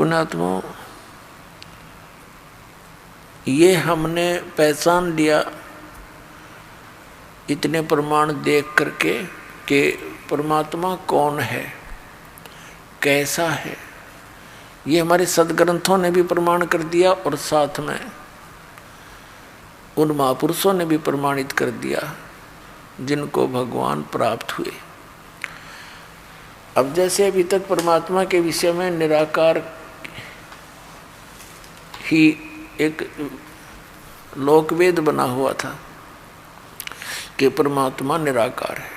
पुण्यात्मा, ये हमने पहचान लिया इतने प्रमाण देख करके कि परमात्मा कौन है, कैसा है। ये हमारे सदग्रंथों ने भी प्रमाण कर दिया और साथ में उन महापुरुषों ने भी प्रमाणित कर दिया जिनको भगवान प्राप्त हुए। अब जैसे अभी तक परमात्मा के विषय में निराकार ही एक लोकवेद बना हुआ था कि परमात्मा निराकार है,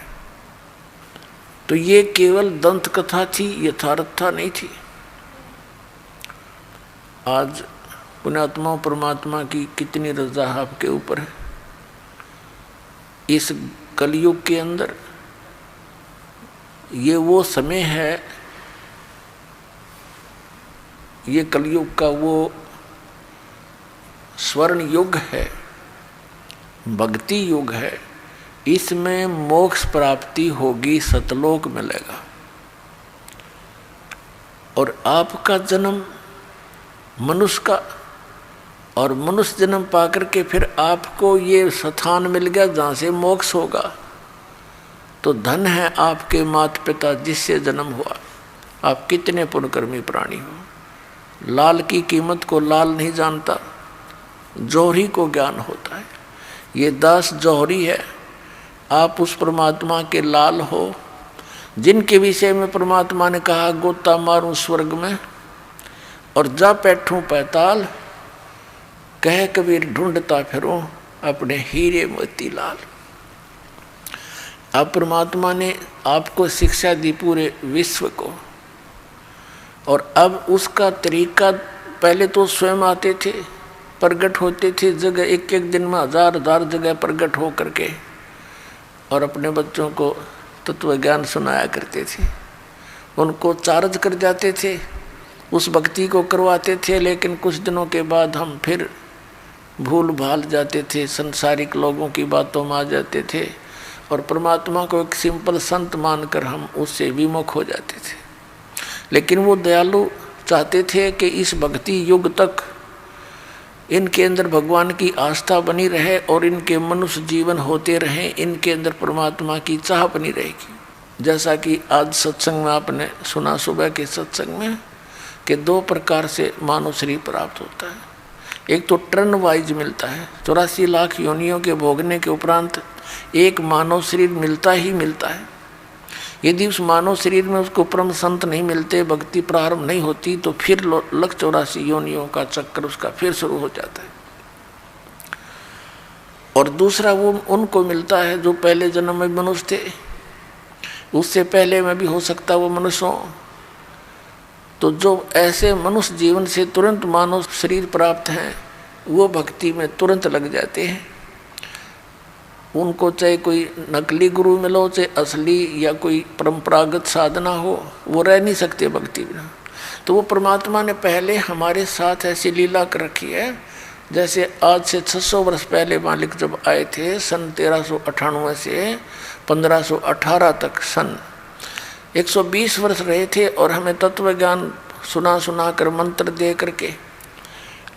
तो ये केवल दंत कथा थी, यथार्थता नहीं थी। आज पुण्यात्मा परमात्मा की कितनी रजा आपके ऊपर है। इस कलयुग के अंदर ये वो समय है, ये कलयुग का वो स्वर्ण युग है, भक्ति युग है। इसमें मोक्ष प्राप्ति होगी, सतलोक मिलेगा। और आपका जन्म मनुष्य का, और मनुष्य जन्म पाकर के फिर आपको ये स्थान मिल गया जहाँ से मोक्ष होगा, तो धन है आपके माता पिता जिससे जन्म हुआ। आप कितने पुण्यकर्मी प्राणी हो। लाल की कीमत को लाल नहीं जानता, जौहरी को ज्ञान होता है। ये दास जौहरी है, आप उस परमात्मा के लाल हो जिनके विषय में परमात्मा ने कहा गोता मारूं स्वर्ग में और जा बैठूं पैताल, कह कबीर ढूंढता फिरूं अपने हीरे मोती लाल। अब परमात्मा ने आपको शिक्षा दी पूरे विश्व को, और अब उसका तरीका, पहले तो स्वयं आते थे, प्रगट होते थे जगह, एक एक दिन में हजार हजार जगह प्रगट हो करके, और अपने बच्चों को तत्व ज्ञान सुनाया करते थे। उनको चार्ज कर जाते थे, उस भक्ति को करवाते थे, लेकिन कुछ दिनों के बाद हम फिर भूल भाल जाते थे, संसारिक लोगों की बातों में आ जाते थे, और परमात्मा को एक सिंपल संत मानकर हम उससे विमुख हो जाते थे। लेकिन वो दयालु चाहते थे कि इस भक्ति युग तक इनके अंदर भगवान की आस्था बनी रहे और इनके मनुष्य जीवन होते रहें, इनके अंदर परमात्मा की चाह बनी रहेगी। जैसा कि आज सत्संग में आपने सुना, सुबह के सत्संग में, कि दो प्रकार से मानव शरीर प्राप्त होता है। एक तो टर्न वाइज मिलता है, 84 लाख योनियों के भोगने के उपरांत एक मानव शरीर मिलता ही मिलता है। यदि उस मानव शरीर में उसको परम संत नहीं मिलते, भक्ति प्रारंभ नहीं होती, तो फिर 184 योनियों का चक्कर उसका फिर शुरू हो जाता है। और दूसरा वो उनको मिलता है जो पहले जन्म में मनुष्य थे, उससे पहले में भी हो सकता वो मनुष्य हो। तो जो ऐसे मनुष्य जीवन से तुरंत मानव शरीर प्राप्त हैं, वो भक्ति में तुरंत लग जाते हैं। उनको चाहे कोई नकली गुरु मिलो, चाहे असली या कोई परंपरागत साधना हो, वो रह नहीं सकते भक्ति बिना। तो वो परमात्मा ने पहले हमारे साथ ऐसी लीला कर रखी है। जैसे आज से 600 वर्ष पहले मालिक जब आए थे, सन 1398 से 1518 तक, सन 120 वर्ष रहे थे, और हमें तत्व ज्ञान सुना कर मंत्र दे करके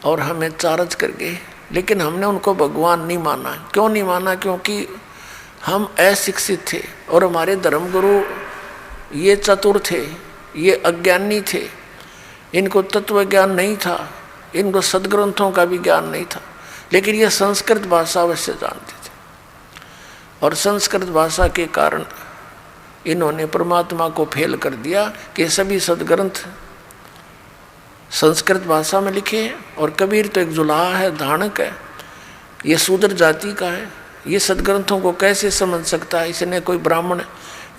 और हमें चार्ज करके, लेकिन हमने उनको भगवान नहीं माना। क्यों नहीं माना? क्योंकि हम अशिक्षित थे और हमारे धर्मगुरु ये चतुर थे, ये अज्ञानी थे, इनको तत्व ज्ञान नहीं था, इनको सदग्रंथों का भी ज्ञान नहीं था। लेकिन ये संस्कृत भाषा अवश्य जानते थे, और संस्कृत भाषा के कारण इन्होंने परमात्मा को फेल कर दिया कि सभी सदग्रंथ संस्कृत भाषा में लिखे हैं। और कबीर तो एक जुलाहा है, धानक है, ये शूद्र जाति का है, ये सदग्रंथों को कैसे समझ सकता है? इसने कोई ब्राह्मण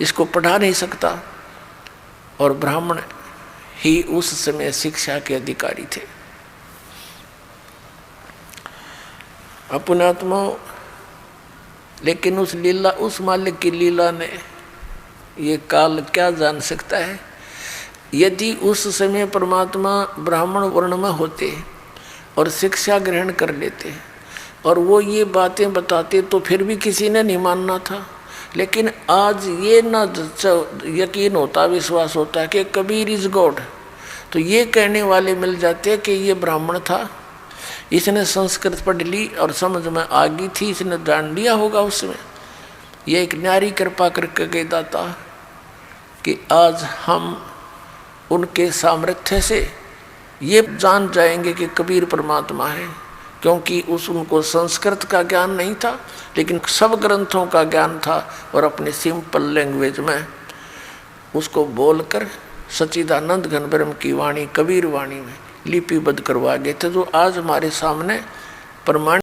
इसको पढ़ा नहीं सकता, और ब्राह्मण ही उस समय शिक्षा के अधिकारी थे। पुण्यात्मा, लेकिन उस लीला, उस मालिक की लीला ने ये काल क्या जान सकता है? यदि उस समय परमात्मा ब्राह्मण वर्ण में होते और शिक्षा ग्रहण कर लेते और वो ये बातें बताते, तो फिर भी किसी ने नहीं मानना था। लेकिन आज ये ना यकीन होता, विश्वास होता है कि कबीर इज गॉड। तो ये कहने वाले मिल जाते कि ये ब्राह्मण था, इसने संस्कृत पढ़ ली और समझ में आ गई थी, इसने जान लिया होगा उसमें। ये एक न्यारी कृपा करके कह दाता कि आज हम उनके सामर्थ्य से ये जान जाएंगे कि कबीर परमात्मा है, क्योंकि उनको संस्कृत का ज्ञान नहीं था, लेकिन सब ग्रंथों का ज्ञान था और अपने सिंपल लैंग्वेज में उसको बोलकर सच्चिदानंद घन ब्रह्म की वाणी कबीर वाणी में लिपिबद्ध करवा गए थे, जो आज हमारे सामने प्रमाण